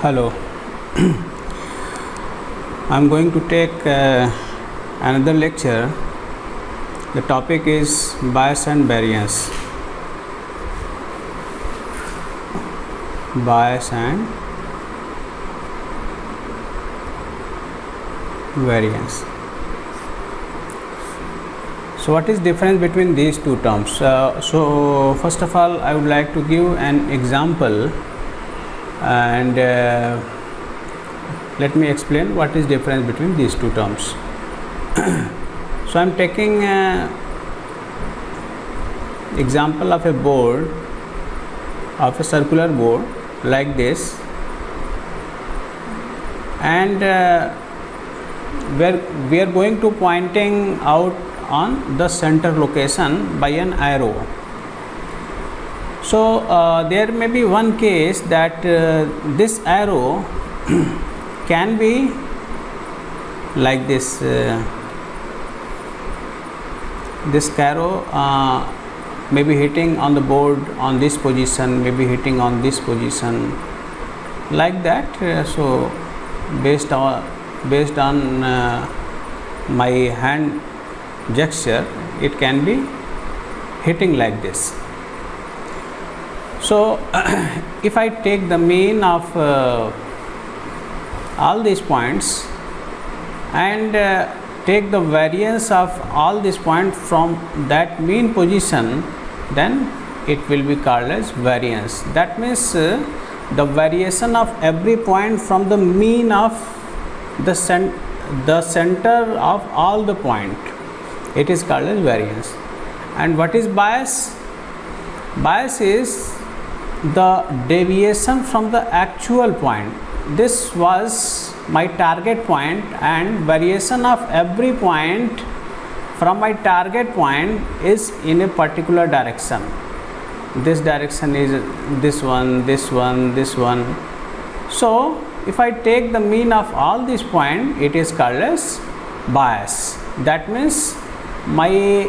Hello. I am going to take another lecture. The topic is bias and variance. Bias and variance. So what is difference between these two terms? So first of all, I would like to give an example, and let me explain what is difference between these two terms. So I am taking example of a board, of a circular board like this, and we are going to pointing out on the center location by an arrow. So there may be one case that this arrow can be like this. This arrow may be hitting on the board on this position, may be hitting on this position, like that. So based on my hand gesture, it can be hitting like this. So if I take the mean of all these points and take the variance of all these points from that mean position, then it will be called as variance. That means the variation of every point from the mean of the center of all the point, it is called as variance. And what is bias? Bias is the deviation from the actual point. This was my target point, and variation of every point from my target point is in a particular direction. This direction is this one, this one, this one. So if I take the mean of all these points, it is called as bias. That means my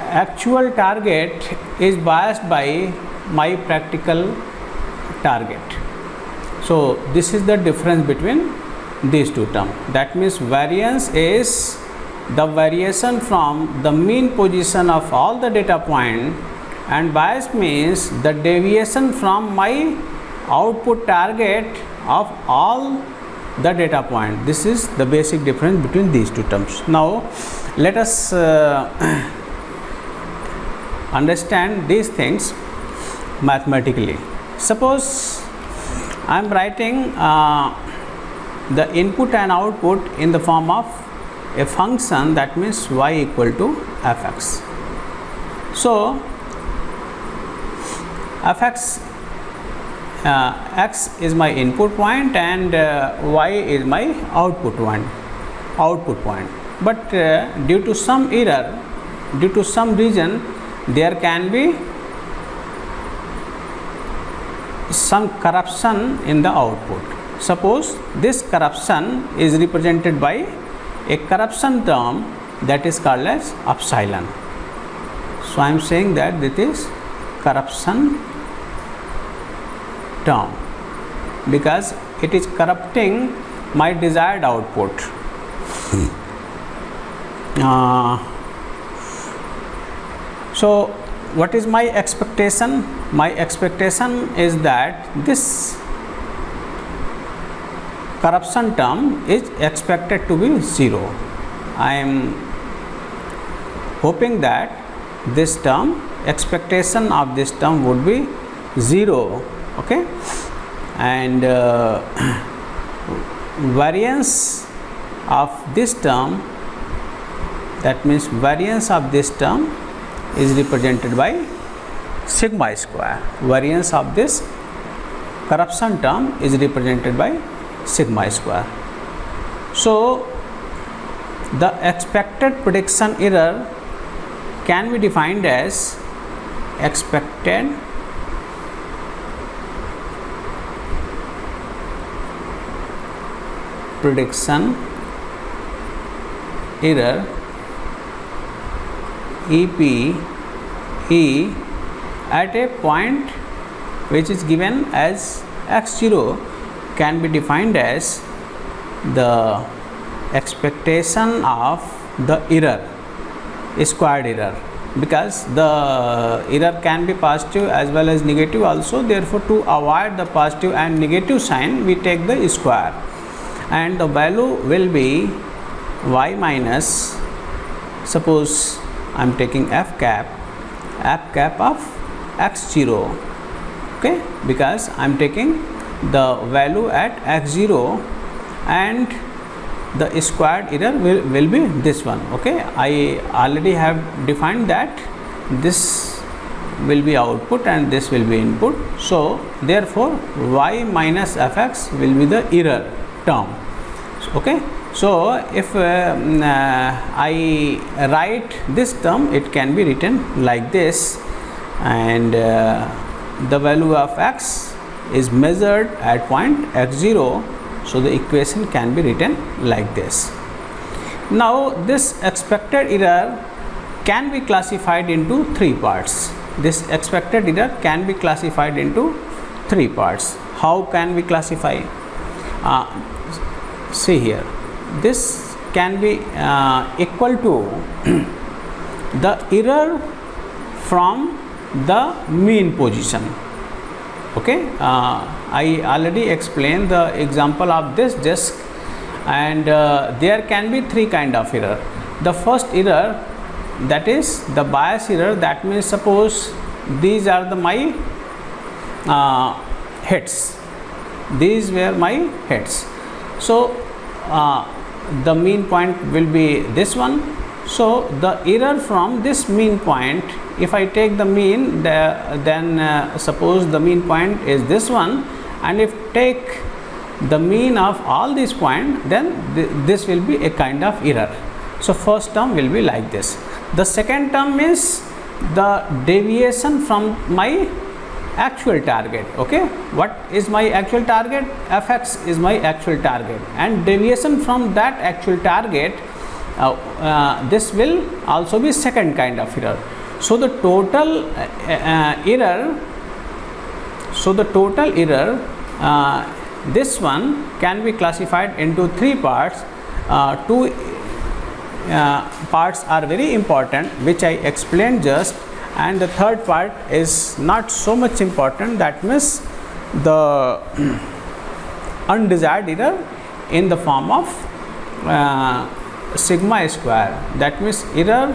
actual target is biased by my practical target. So this is the difference between these two terms. That means variance is the variation from the mean position of all the data point, and bias means the deviation from my output target of all the data point. This is the basic difference between these two terms. Now let us understand these things mathematically. Suppose I am writing the input and output in the form of a function, that means y equal to fx. So fx, x is my input point and y is my output point. But due to some error, due to some reason, there can be some corruption in the output. Suppose this corruption is represented by a corruption term that is called as epsilon. So I am saying that this is corruption term because it is corrupting my desired output. So what is my expectation? My expectation is that this corruption term is expected to be 0. I am hoping that this term, expectation of this term would be 0. Okay, and variance of this term, that means variance of this term is represented by sigma square. Variance of this corruption term is represented by sigma square. So the expected prediction error can be defined as expected prediction error EP E at a point which is given as x0 can be defined as the expectation of the error, squared error, because the error can be positive as well as negative also. Therefore, to avoid the positive and negative sign, we take the square, and the value will be y minus, suppose I am taking f cap of x0, okay, because I am taking the value at x0 and the squared error will be this one. Okay, I already have defined that this will be output and this will be input. So therefore y minus fx will be the error term. Okay, so if I write this term, it can be written like this, and the value of x is measured at point x0, so the equation can be written like this. Now this expected error can be classified into three parts. This expected error can be classified into three parts. How can we classify? See here, this can be equal to the error from the mean position. Okay, I already explained the example of this disk, and there can be three kind of error. The first error, that is the bias error. That means suppose these are the my hits, these were my hits, so the mean point will be this one. So the error from this mean point, if I take the mean, then suppose the mean point is this one, and if take the mean of all these points, then this will be a kind of error. So first term will be like this. The second term is the deviation from my actual target. Okay, what is my actual target? Fx is my actual target, and deviation from that actual target, this will also be second kind of error. So the total error, this one can be classified into three parts. Two parts are very important, which I explained just, and the third part is not so much important. That means the undesired error in the form of sigma square, that means error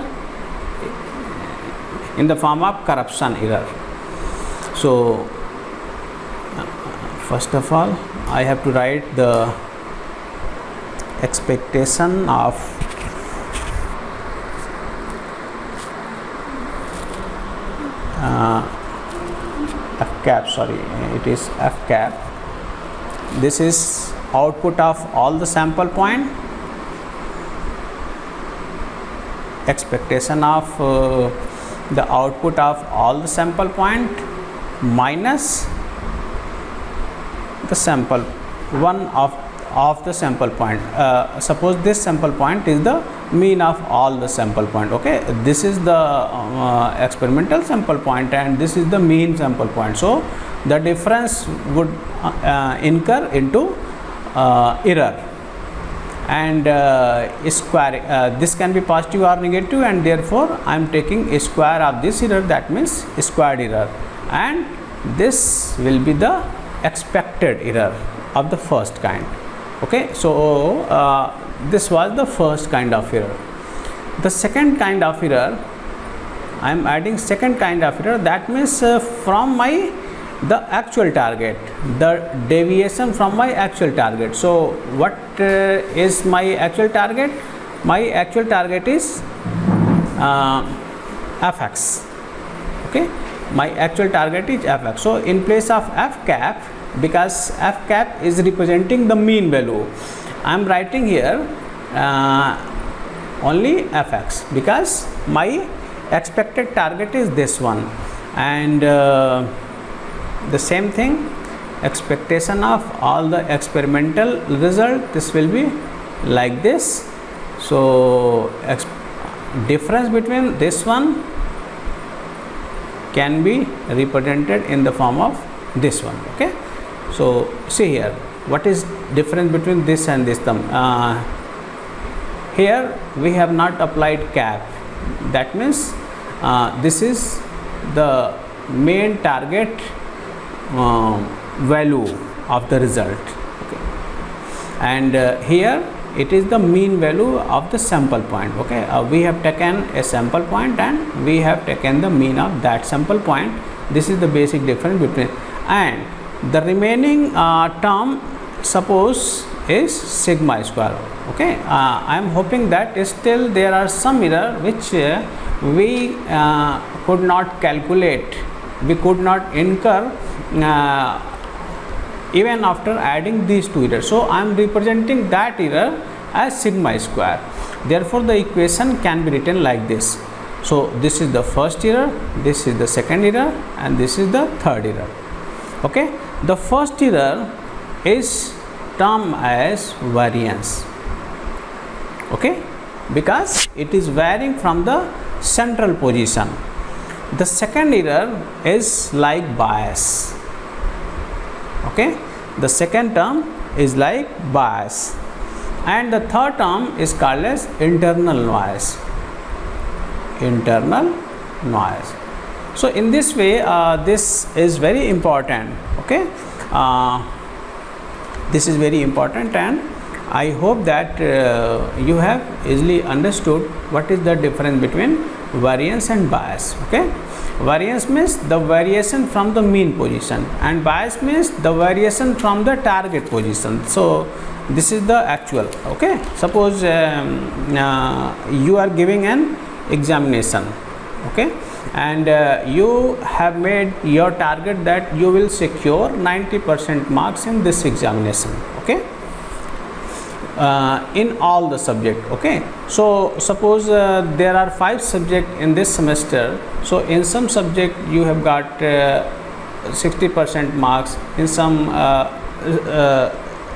in the form of corruption error. So first of all, I have to write the expectation of f cap, sorry, it is f cap. This is output of all the sample point, expectation of the output of all the sample point minus the sample one of the sample point. Suppose this sample point is the mean of all the sample point. Okay, this is the experimental sample point and this is the mean sample point. So the difference would incur into error, and square, this can be positive or negative, and therefore I am taking a square of this error, that means squared error, and this will be the expected error of the first kind. Okay, so this was the first kind of error. The second kind of error, I am adding second kind of error, that means from the actual target, the deviation from my actual target. So what is my actual target? My actual target is fx. Okay, my actual target is fx. So in place of f cap, because f cap is representing the mean value, I am writing here only fx, because my expected target is this one, and the same thing, expectation of all the experimental result, this will be like this. So difference between this one can be represented in the form of this one. Okay, so see here, what is difference between this and this term? Here we have not applied cap. That means this is the main target value of the result. Okay, and here it is the mean value of the sample point. Okay, we have taken a sample point and we have taken the mean of that sample point. This is the basic difference between, and the remaining term suppose is sigma square. Okay, I am hoping that still there are some error which we could not calculate, we could not incur even after adding these two errors. So I am representing that error as sigma square. Therefore the equation can be written like this. So this is the first error, this is the second error, and this is the third error. Okay, the first error is termed as variance. Okay, because it is varying from the central position. The second error is like bias. Okay, the second term is like bias, and the third term is called as internal noise. Internal noise. So in this way, this is very important. Okay, this is very important, and I hope that you have easily understood what is the difference between variance and bias. Okay, variance means the variation from the mean position, and bias means the variation from the target position. So this is the actual. Okay, suppose you are giving an examination. Okay, and you have made your target that you will secure 90% marks in this examination. Okay, in all the subject. Okay, so suppose there are 5 subjects in this semester. So in some subject you have got 60% marks, in some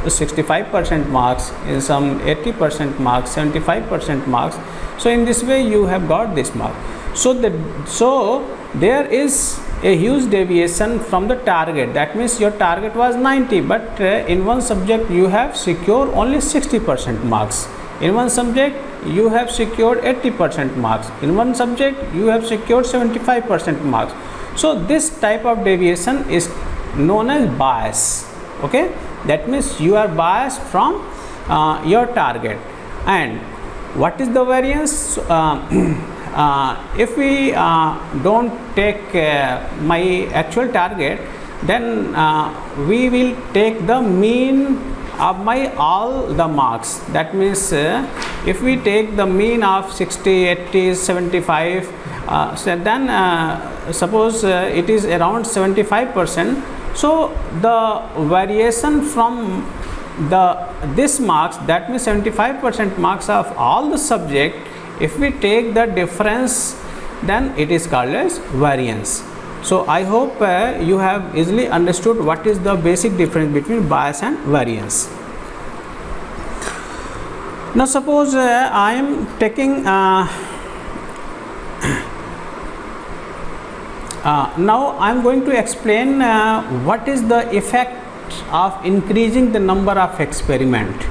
65% marks, in some 80% marks, 75% marks. So in this way you have got this mark. So there is a huge deviation from the target. That means your target was 90, but in one subject you have secured only 60% marks. In one subject you have secured 80% marks. In one subject you have secured 75% marks. So this type of deviation is known as bias. Okay, that means you are biased from your target. And what is the variance? If we don't take my actual target, then we will take the mean of my all the marks. That means if we take the mean of 60, 80, 75, so then suppose it is around 75%. So the variation from this marks, that means 75% marks of all the subject, if we take the difference, then it is called as variance. So I hope you have easily understood what is the basic difference between bias and variance. Now suppose I am taking now I am going to explain what is the effect of increasing the number of experiment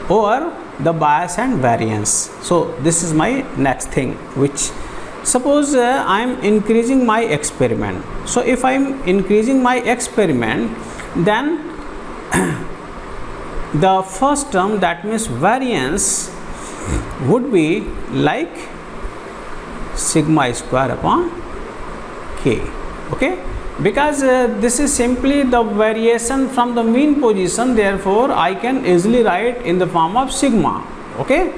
over the bias and variance. So this is my next thing, which suppose I am increasing my experiment. So if I am increasing my experiment, then the first term, that means variance, would be like sigma square upon k. Okay, because this is simply the variation from the mean position, therefore I can easily write in the form of sigma. Okay,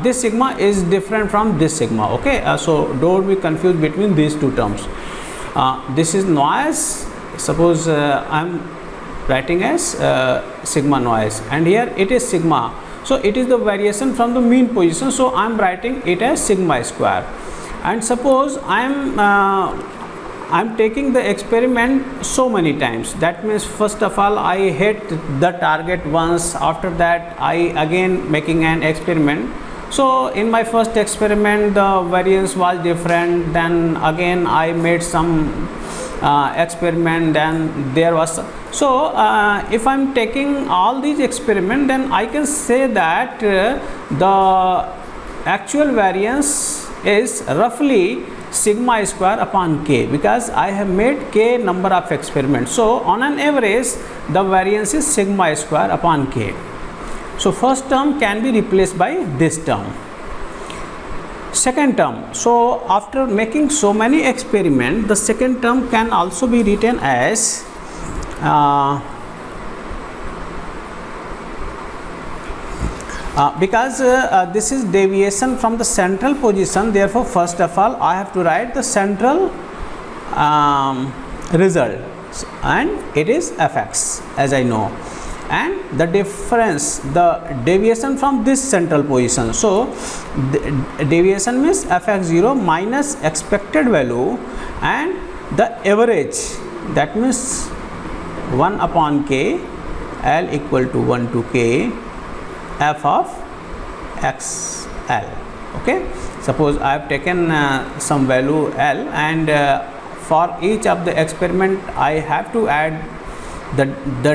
this sigma is different from this sigma. Okay, so don't be confused between these two terms. This is noise. Suppose I am writing as sigma noise, and here it is sigma. So it is the variation from the mean position, so I am writing it as sigma square. And suppose I am taking the experiment so many times. That means first of all I hit the target once, after that I again making an experiment. So in my first experiment the variance was different, then again I made some experiment, then there was, so if I am taking all these experiments, then I can say that the actual variance is roughly sigma square upon k, because I have made k number of experiments. So on an average the variance is sigma square upon k. So first term can be replaced by this term. Second term, so after making so many experiments, the second term can also be written as because this is deviation from the central position, therefore first of all I have to write the central result, and it is fx, as I know, and the difference, the deviation from this central position. So the deviation means fx0 minus expected value, and the average, that means 1 upon k, L equal to 1 to k f of xl. Okay, suppose I have taken some value L, and for each of the experiment I have to add the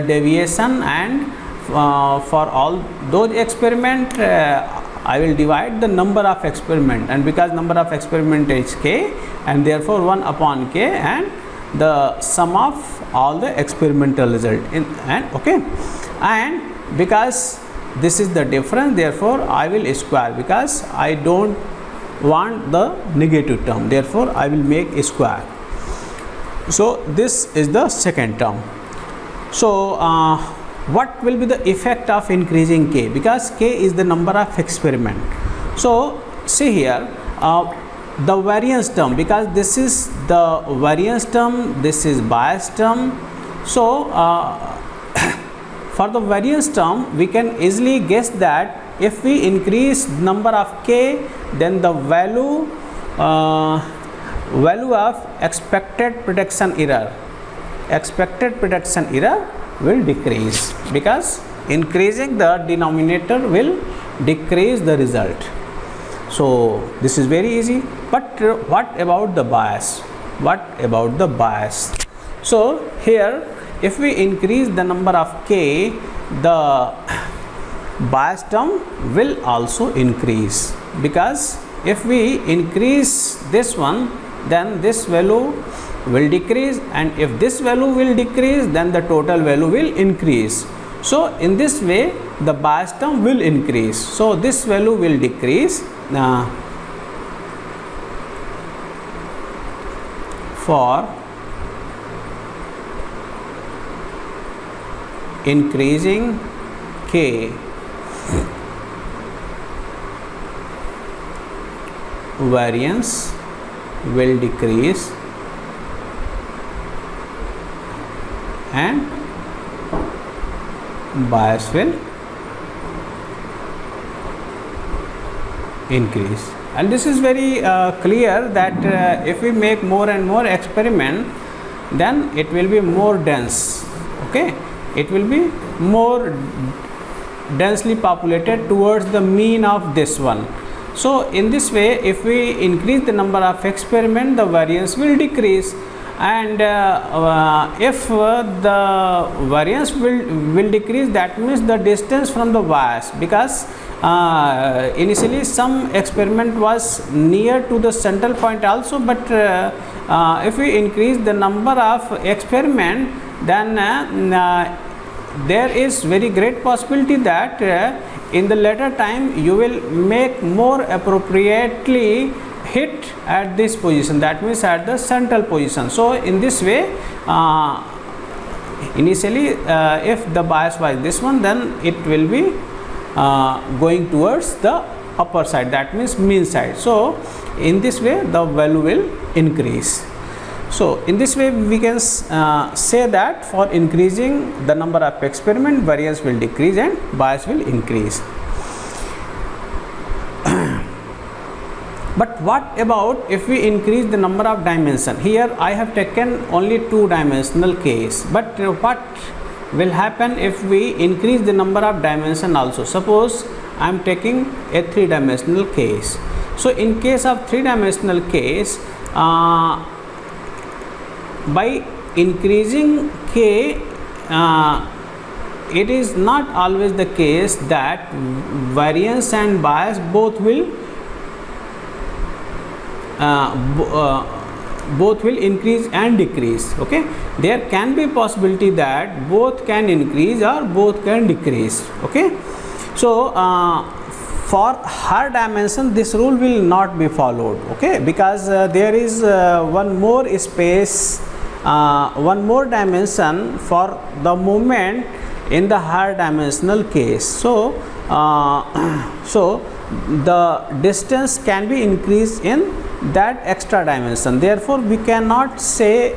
deviation, and for all those experiment I will divide the number of experiment, and because number of experiment is k, and therefore 1 upon k, and the sum of all the experimental result in, and okay, and because this is the difference, therefore I will square, because I don't want the negative term, therefore I will make a square. So this is the second term. So what will be the effect of increasing k, because k is the number of experiment. So see here the variance term, because this is the variance term, this is bias term. So for the variance term we can easily guess that if we increase number of k, then the value of expected prediction error will decrease, because increasing the denominator will decrease the result. So this is very easy. But what about the bias? So here, if we increase the number of k, the bias term will also increase, because if we increase this one, then this value will decrease, and if this value will decrease, then the total value will increase. So in this way the bias term will increase, so this value will decrease for increasing k, variance will decrease and bias will increase. And this is very clear that if we make more and more experiment, then it will be more dense. Okay, it will be more densely populated towards the mean of this one. So in this way, if we increase the number of experiment, the variance will decrease, and if the variance will decrease, that means the distance from the bias, because initially some experiment was near to the central point also, but if we increase the number of experiment, then there is very great possibility that in the later time you will make more appropriately hit at this position, that means at the central position. So in this way, initially if the bias was this one, then it will be going towards the upper side, that means mean side. So in this way the value will increase. So in this way we can say that for increasing the number of experiment, variance will decrease and bias will increase. But what about if we increase the number of dimension? Here I have taken only 2-dimensional case, but what will happen if we increase the number of dimension also? Suppose I am taking a three-dimensional case. So in case of three-dimensional case, by increasing k, it is not always the case that variance and bias both will increase and decrease. Okay, there can be possibility that both can increase or both can decrease. Okay, so for higher dimension this rule will not be followed. Okay, because there is one more space, one more dimension for the movement in the higher dimensional case. So the distance can be increased in that extra dimension. Therefore we cannot say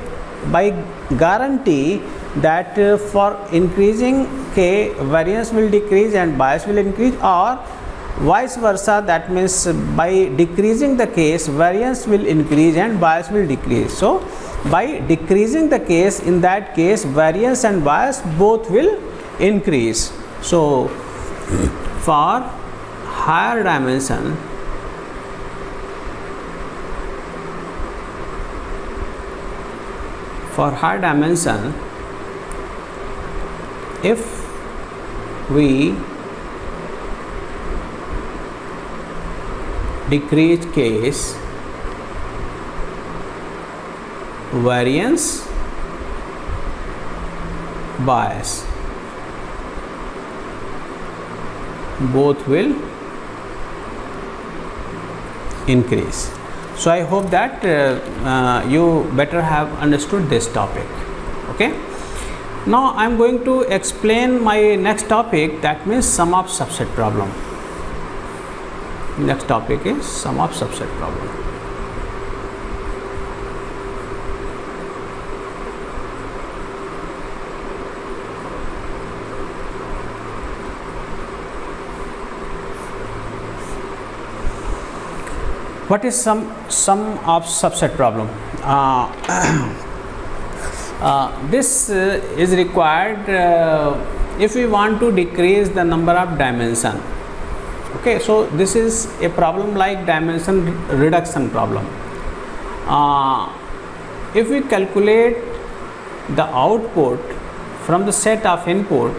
by guarantee that for increasing k, variance will decrease and bias will increase, or vice versa. That means by decreasing the case, variance will increase and bias will decrease. So by decreasing the case, in that case variance and bias both will increase. So for higher dimension, if we decrease case, variance, bias both will increase. So I hope that you better have understood this topic. Okay, now I am going to explain my next topic, that means sum of subset problem. Next topic is sum of subset problem. What is sum of subset problem? This is required if we want to decrease the number of dimension. Okay, so this is a problem like dimension reduction problem. If we calculate the output from the set of input,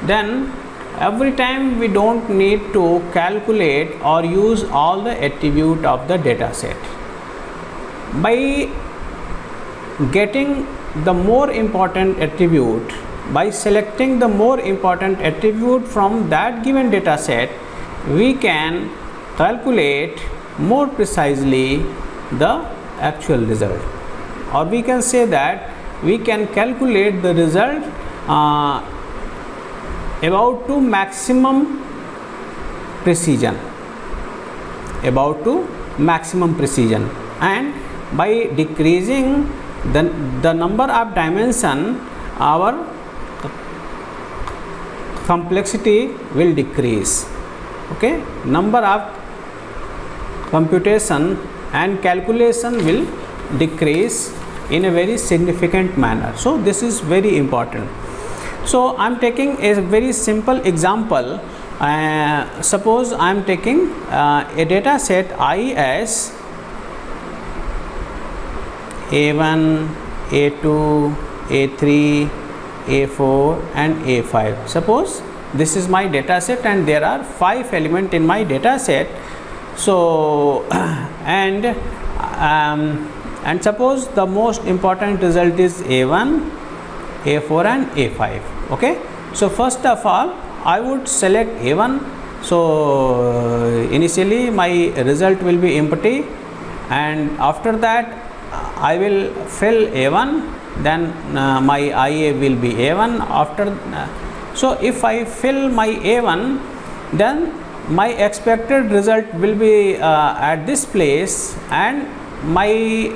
then every time we don't need to calculate or use all the attribute of the data set. By getting the more important attribute, by selecting the more important attribute from that given data set, we can calculate more precisely the actual result, or we can say that we can calculate the result about to maximum precision, and by decreasing the number of dimension, our complexity will decrease. Okay, number of computation and calculation will decrease in a very significant manner. So this is very important. So I am taking a very simple example. Suppose I am taking a data set I as A1, A2, A3, A4 and A5. Suppose this is my data set and there are 5 elements in my data set. So and suppose the most important result is A1, A4 and A5. Okay, so first of all I would select A1. So initially my result will be empty, and after that I will fill A1, then my IA will be A1 after. So if I fill my A1, then my expected result will be at this place and my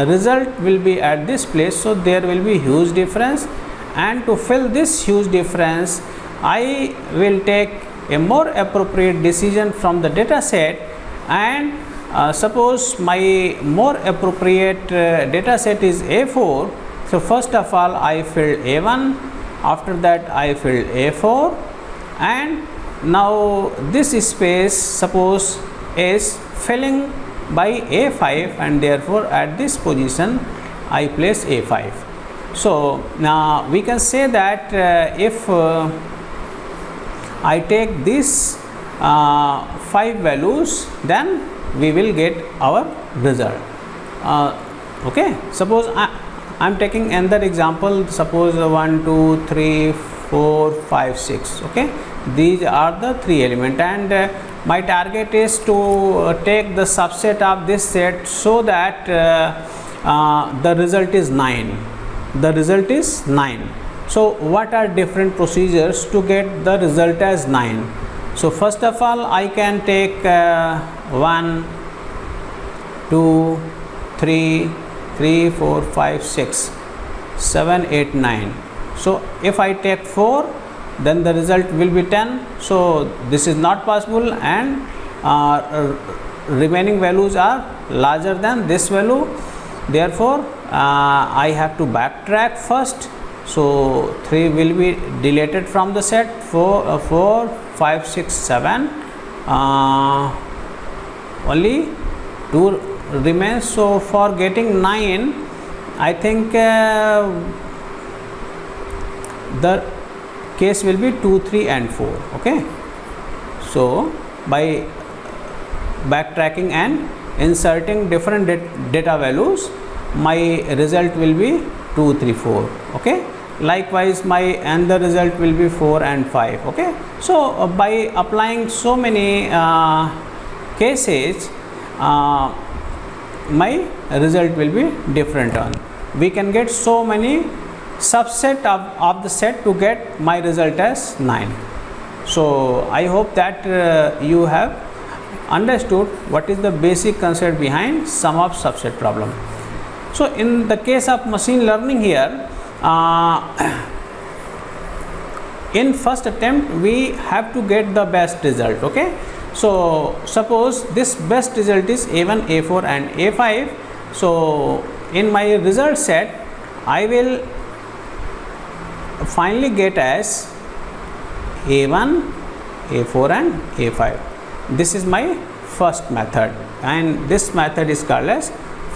result will be at this place. So there will be huge difference, and to fill this huge difference I will take a more appropriate decision from the data set. And suppose my more appropriate data set is A4. So first of all I fill A1, after that I fill A4, and now this space suppose is filling by A5, and therefore at this position I place A5. So now we can say that if I take these 5 values, then we will get our result. Okay, suppose I am taking another example. Suppose 1 2 3 4 5 6. Okay, these are the 3 elements, and my target is to take the subset of this set, so that the result is 9. The result is 9. So what are different procedures to get the result as 9? So first of all, I can take 1 2 3 3 4 5 6 7 8 9. So if I take 4, then the result will be 10. So this is not possible, and remaining values are larger than this value. Therefore I have to backtrack first. So 3 will be deleted from the set. 4 5 6 7, only 2 remains. So for getting 9, I think the case will be 2 3 and 4. Okay, so by backtracking and inserting different data values, my result will be 2 3 4. Okay, likewise my another result will be 4 and 5. Okay, so by applying so many cases, my result will be different on. We can get so many subset of the set to get my result as 9. So I hope that you have understood what is the basic concept behind sum of subset problem. So in the case of machine learning here, in first attempt we have to get the best result. Okay, so suppose this best result is A1, A4 and A5. So in my result set, I will finally get as A1, A4 and A5. This is my first method, and this method is called as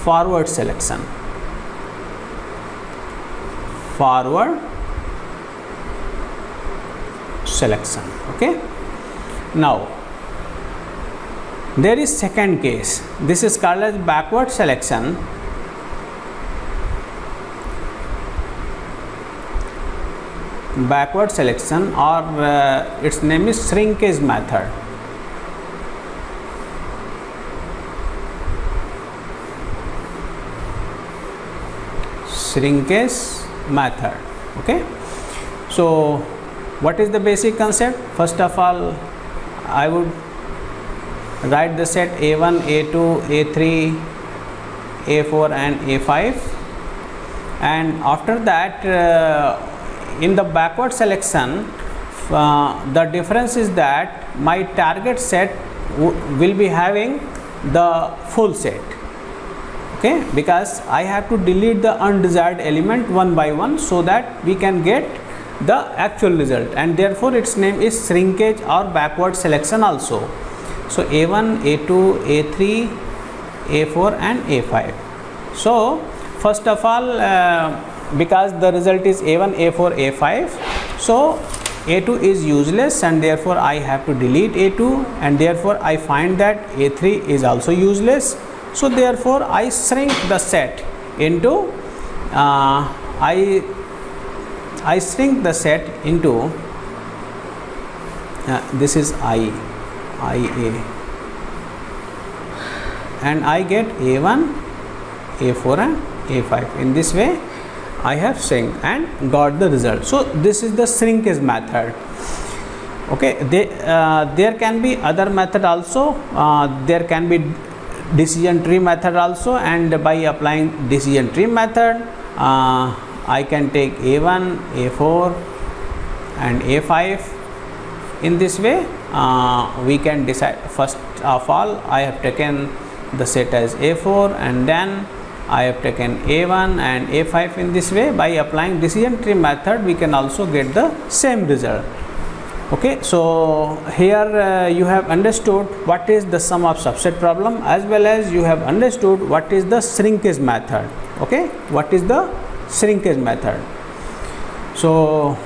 forward selection. Forward selection. Okay, now there is second case. This is called as backward selection. Backward selection, or its name is shrinkage method. Shrinkage method. Okay, so what is the basic concept? First of all, I would write the set A1, A2, A3, A4 and A5, and after that in the backward selection, the difference is that my target set will be having the full set. Okay, because I have to delete the undesired element one by one, so that we can get the actual result, and therefore its name is shrinkage or backward selection also. So A1, A2, A3, A4 and A5. So first of all, because the result is A1, A4, A5, so A2 is useless, and therefore I have to delete A2, and therefore I find that A3 is also useless. So therefore I shrink the set into I shrink the set into this is IA, and I get A1, A4 and A5. In this way I have shrink and got the result. So this is the shrinkage method. Okay, there can be other method also. There can be decision tree method also, and by applying decision tree method, I can take A1, A4 and A5. In this way we can decide. First of all, I have taken the set as A4, and then I have taken A1 and A5. In this way, by applying decision tree method, we can also get the same result. Okay, so here you have understood what is the sum of subset problem, as well as you have understood what is the shrinkage method. Okay, what is the shrinkage method. So